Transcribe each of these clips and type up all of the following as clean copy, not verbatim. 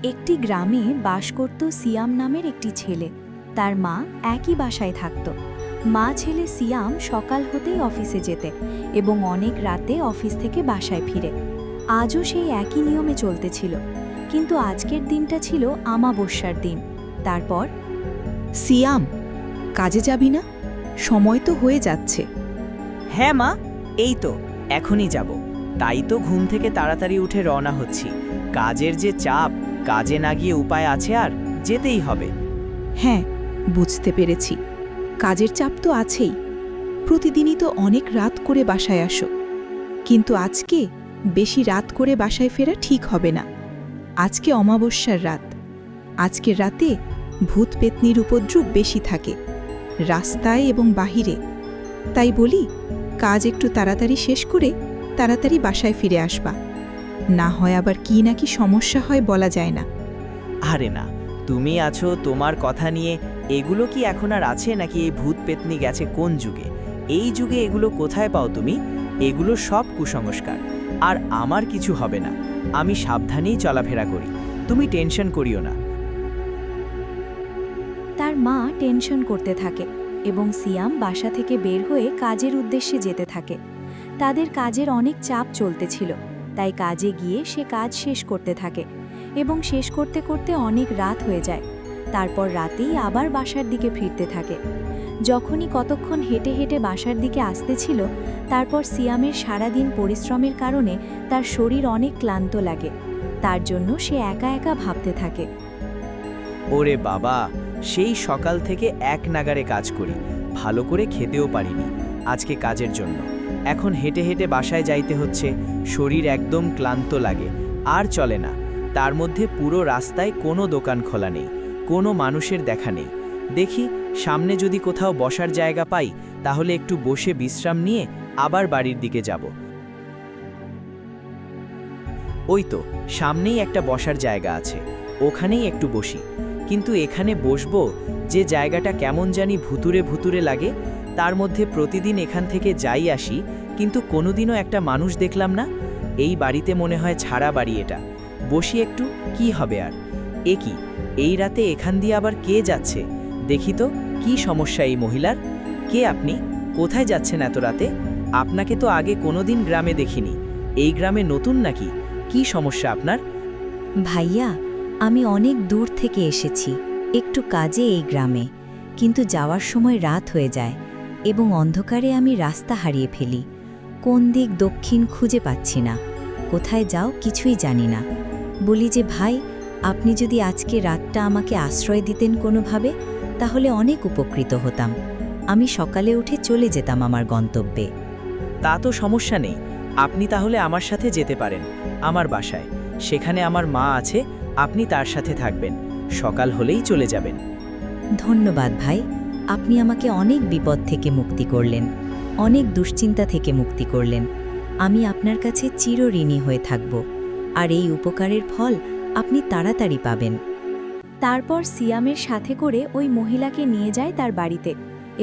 একটি গ্রামে বাস করত সিয়াম নামের একটি ছেলে। তার মা একই বাসায় থাকত। মা ছেলে সিয়াম সকাল হতেই অফিসে যেতে এবং অনেক রাতে অফিস থেকে বাসায় ফিরে। আজও সেই একই নিয়মে চলতেছিল, কিন্তু আজকের দিনটা ছিল আমাবস্যার দিন। তারপর, সিয়াম, কাজে যাবি না? সময় তো হয়ে যাচ্ছে। হ্যাঁ মা, এই তো এখনই যাব। তাই তো ঘুম থেকে তাড়াতাড়ি উঠে রওনা হচ্ছি। কাজের যে চাপ, কাজে না গিয়ে উপায় আছে আর? যেতেই হবে। হ্যাঁ, বুঝতে পেরেছি। কাজের চাপ তো আছেই। প্রতিদিনই তো অনেক রাত করে বাসায় আসো, কিন্তু আজকে বেশি রাত করে বাসায় ফেরা ঠিক হবে না। আজকে অমাবস্যার রাত। আজকের রাতে ভূত পেতনির উপদ্রব বেশি থাকে, রাস্তায় এবং বাহিরে। তাই বলি, কাজ একটু তাড়াতাড়ি শেষ করে তাড়াতাড়ি বাসায় ফিরে আসবা। না হয় আবার কি নাকি সমস্যা হয় বলা যায় না। আরে না, তুমি আছো, তোমার কথা নিয়ে। এগুলো কি এখন আর আছে নাকি? এই ভূত পেতনি গেছে কোন যুগে? এই যুগে এগুলো কোথায় পাও তুমি? এগুলো সব কুসংস্কার। আর আমার কিছু হবে না, আমি সাবধানেই চলাফেরা করি। তুমি টেনশন করিও না। তার মা টেনশন করতে থাকে এবং সিয়াম বাসা থেকে বের হয়ে কাজের উদ্দেশ্যে যেতে থাকে। তাদের কাজের অনেক চাপ চলতেছিল, তাই কাজে গিয়ে সে কাজ শেষ করতে থাকে এবং শেষ করতে করতে অনেক রাত হয়ে যায়। তারপর রাতেই আবার বাসার দিকে ফিরতে থাকে। যখনই কতক্ষণ হেঁটে হেঁটে বাসার দিকে আসতেছিল, তারপর সিয়ামের সারাদিন পরিশ্রমের কারণে তার শরীর অনেক ক্লান্ত লাগে। তার জন্য সে একা একা ভাবতে থাকে। ওরে বাবা, সেই সকাল থেকে এক নাগারে কাজ করি, ভালো করে খেতেও পারিনি আজকে কাজের জন্য। এখন হেঁটে হেঁটে বাসায় যাইতে হচ্ছে, শরীর একদম ক্লান্ত লাগে, আর চলে না। তার মধ্যে পুরো রাস্তায় কোনো দোকান খোলা নেই, কোনো মানুষের দেখা নেই। দেখি সামনে যদি কোথাও বসার জায়গা পাই, তাহলে একটু বসে বিশ্রাম নিয়ে আবার বাড়ির দিকে যাব। ওই তো সামনেই একটা বসার জায়গা আছে, ওখানেই একটু বসি। কিন্তু এখানে বসবো, যে জায়গাটা কেমন জানি ভুতুরে ভুতুরে লাগে। তার মধ্যে প্রতিদিন এখান থেকে যাই আসি, কিন্তু কোনোদিনও একটা মানুষ দেখলাম না। এই বাড়িতে মনে হয় ছাড়া বাড়ি এটা। বসি একটু, কি হবে আর? এ কি, এই রাতে এখান দিয়ে আবার কে যাচ্ছে? দেখি তো কি সমস্যা এই মহিলার। কে আপনি? কোথায় যাচ্ছেন এত রাতে? আপনাকে তো আগে কোনোদিন গ্রামে দেখিনি। এই গ্রামে নতুন নাকি? কি সমস্যা আপনার? ভাইয়া, আমি অনেক দূর থেকে এসেছি একটু কাজে এই গ্রামে, কিন্তু যাওয়ার সময় রাত হয়ে যায় এবং অন্ধকারে আমি রাস্তা হারিয়ে ফেলি। কোন দিক দক্ষিণ খুঁজে পাচ্ছি না, কোথায় যাও কিছুই জানি না। বলি যে ভাই, আপনি যদি আজকে রাতটা আমাকে আশ্রয় দিতেন কোনোভাবে, তাহলে অনেক উপকৃত হতাম। আমি সকালে উঠে চলে যেতাম আমার গন্তব্যে। তা তো সমস্যা নেই, আপনি তাহলে আমার সাথে যেতে পারেন আমার বাসায়। সেখানে আমার মা আছে, আপনি তার সাথে থাকবেন। সকাল হলেই চলে যাবেন। ধন্যবাদ ভাই, আপনি আমাকে অনেক বিপদ থেকে মুক্তি করলেন, অনেক দুশ্চিন্তা থেকে মুক্তি করলেন। আমি আপনার কাছে চিরঋণী হয়ে থাকব, আর এই উপকারের ফল আপনি তাড়াতাড়ি পাবেন। তারপর সিয়ামের সাথে করে ওই মহিলাকে নিয়ে যায় তার বাড়িতে,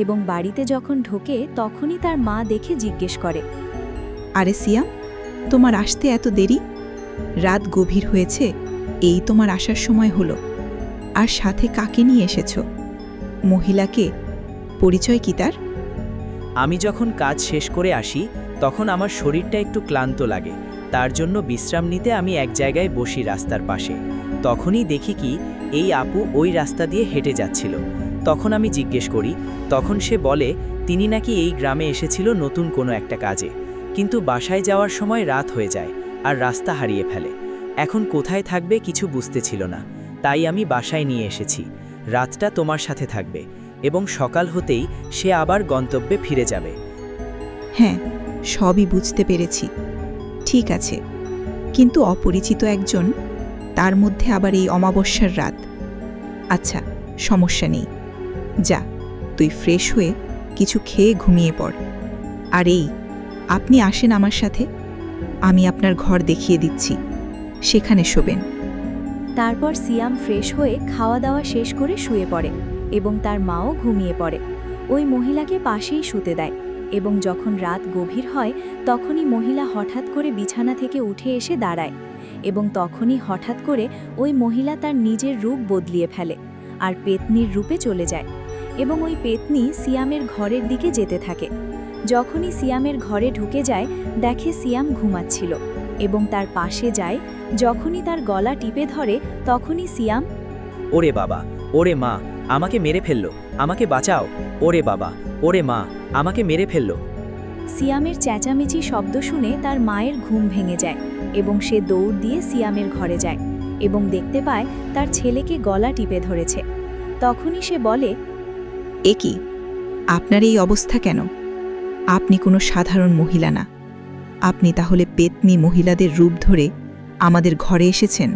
এবং বাড়িতে যখন ঢোকে তখনই তার মা দেখে জিজ্ঞেস করে, আরে সিয়াম, তোমার আসতে এত দেরি? রাত গভীর হয়েছে, এই তোমার আসার সময় হলো। আর সাথে কাকে নিয়ে এসেছো? মহিলাকে? পরিচয় কি তার? আমি যখন কাজ শেষ করে আসি, তখন আমার শরীরটা একটু ক্লান্ত লাগে। তার জন্য বিশ্রাম নিতে আমি এক জায়গায় বসি রাস্তার পাশে। তখনই দেখি কি, এই আপু ওই রাস্তা দিয়ে হেঁটে যাচ্ছিল। তখন আমি জিজ্ঞেস করি, তখন সে বলে তিনি নাকি এই গ্রামে এসেছিল নতুন কোনো একটা কাজে, কিন্তু বাসায় যাওয়ার সময় রাত হয়ে যায় আর রাস্তা হারিয়ে ফেলে। এখন কোথায় থাকবে কিছু বুঝতে ছিল না, তাই আমি বাসায় নিয়ে এসেছি। রাতটা তোমার সাথে থাকবে এবং সকাল হতেই সে আবার গন্তব্যে ফিরে যাবে। হ্যাঁ, সবই বুঝতে পেরেছি। ঠিক আছে, কিন্তু অপরিচিত একজন, তার মধ্যে আবার এই অমাবস্যার রাত। আচ্ছা, সমস্যা নেই। যা, তুই ফ্রেশ হয়ে কিছু খেয়ে ঘুমিয়ে পড়। আর এই, আপনি আসেন আমার সাথে, আমি আপনার ঘর দেখিয়ে দিচ্ছি, সেখানে শোবেন। তারপর সিয়াম ফ্রেশ হয়ে খাওয়া দাওয়া শেষ করে শুয়ে পড়ে এবং তার মাও ঘুমিয়ে পড়ে। ওই মহিলাকে পাশেই শুতে দেয় এবং যখন রাত গভীর হয়, তখনই মহিলা হঠাৎ করে বিছানা থেকে উঠে এসে দাঁড়ায় এবং তখনই হঠাৎ করে ওই মহিলা তার নিজের রূপ বদলিয়ে ফেলে আর পেতনির রূপে চলে যায় এবং ওই পেতনি সিয়ামের ঘরের দিকে যেতে থাকে। যখনই সিয়ামের ঘরে ঢুকে যায় দেখে সিয়াম ঘুমাচ্ছিল এবং তার পাশে যায়। যখনই তার গলা টিপে ধরে তখনই সিয়াম, ওরে বাবা, ওরে মা, আমাকে মেরে ফেললো, আমাকে বাঁচাও, ওরে বাবা, ওরে মা, আমাকে মেরে ফেললো। সিয়ামের চেঁচামেচি শব্দ শুনে তার মায়ের ঘুম ভেঙে যায় এবং সে দৌড় দিয়ে সিয়ামের ঘরে যায় এবং দেখতে পায় তার ছেলেকে গলা টিপে ধরেছে। তখনই সে বলে, এ কি, আপনার এই অবস্থা কেন? আপনি কোনো সাধারণ মহিলা না। আপনি তাহলে পেতনি মহিলাদের রূপ ধরে আমাদের ঘরে এসেছেন?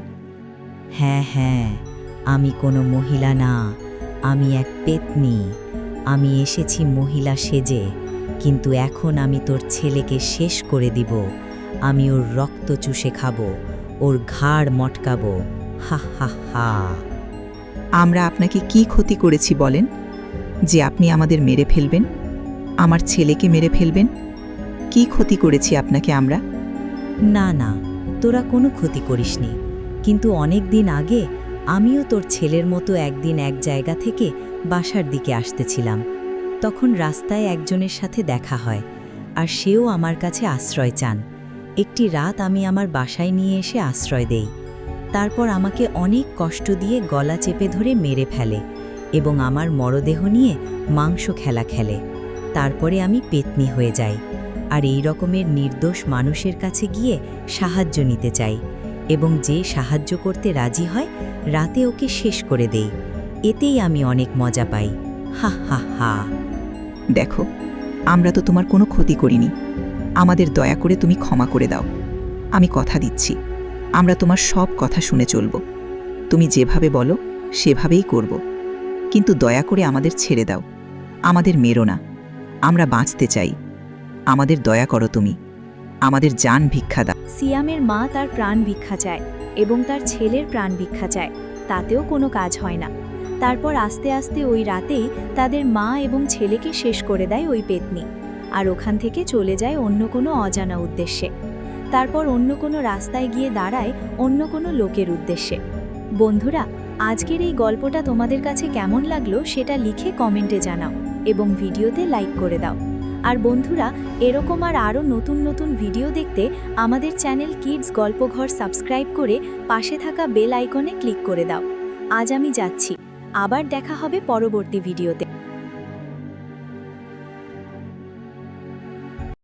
হ্যাঁ হ্যাঁ, আমি কোনো মহিলা না, আমি এক পেতনি। আমি এসেছি মহিলা সেজে, কিন্তু এখন আমি তোর ছেলেকে শেষ করে দিব। আমি ওর রক্ত চুষে খাবো, ওর ঘাড় মটকাবো। হা হা হা। আমরা আপনাকে কি ক্ষতি করেছি বলেন, যে আপনি আমাদের মেরে ফেলবেন, আমার ছেলেকে মেরে ফেলবেন? কি ক্ষতি করেছি আপনাকে আমরা? না না, তোরা কোনো ক্ষতি করিসনি, কিন্তু অনেক দিন আগে আমিও তোর ছেলের মতো একদিন এক জায়গা থেকে বাসার দিকে আসতেছিলাম। তখন রাস্তায় একজনের সাথে দেখা হয় আর সেও আমার কাছে আশ্রয় চান। একটি রাত আমি আমার বাসায় নিয়ে এসে আশ্রয় দেই। তারপর আমাকে অনেক কষ্ট দিয়ে গলা চেপে ধরে মেরে ফেলে এবং আমার মরদেহ নিয়ে মাংস খেলা খেলে। তারপরে আমি পেতনি হয়ে যাই আর এই রকমের নির্দোষ মানুষের কাছে গিয়ে সাহায্য নিতে চাই এবং যে সাহায্য করতে রাজি হয় রাতে ওকে শেষ করে দেই। এতেই আমি অনেক মজা পাই। হা হা হা। দেখো, আমরা তো তোমার কোনো ক্ষতি করিনি। আমাদের দয়া করে তুমি ক্ষমা করে দাও। আমি কথা দিচ্ছি, আমরা তোমার সব কথা শুনে চলব। তুমি যেভাবে বলো সেভাবেই করব, কিন্তু দয়া করে আমাদের ছেড়ে দাও। আমাদের মেরো না, আমরা বাঁচতে চাই। আমাদের দয়া করো তুমি, আমাদের জান ভিক্ষা দাও। সিয়ামের মা তার প্রাণ ভিক্ষা চায় এবং তার ছেলের প্রাণ ভিক্ষা চায়, তাতেও কোনো কাজ হয় না। তারপর আস্তে আস্তে ওই রাতেই তাদের মা এবং ছেলেকে শেষ করে দেয় ওই পেতনি, আর ওখান থেকে চলে যায় অন্য কোনো অজানা উদ্দেশ্যে। তারপর অন্য কোনো রাস্তায় গিয়ে দাঁড়ায় অন্য কোনো লোকের উদ্দেশ্যে। বন্ধুরা, আজকের এই গল্পটা তোমাদের কাছে কেমন লাগলো সেটা লিখে কমেন্টে জানাও এবং ভিডিওতে লাইক করে দাও। আর বন্ধুরা, এরকম আর আরও নতুন নতুন ভিডিও দেখতে আমাদের চ্যানেল কিডস গল্পঘর সাবস্ক্রাইব করে পাশে থাকা বেল আইকনে ক্লিক করে দাও। আজ আমি যাচ্ছি, আবার দেখা হবে পরবর্তী ভিডিওতে।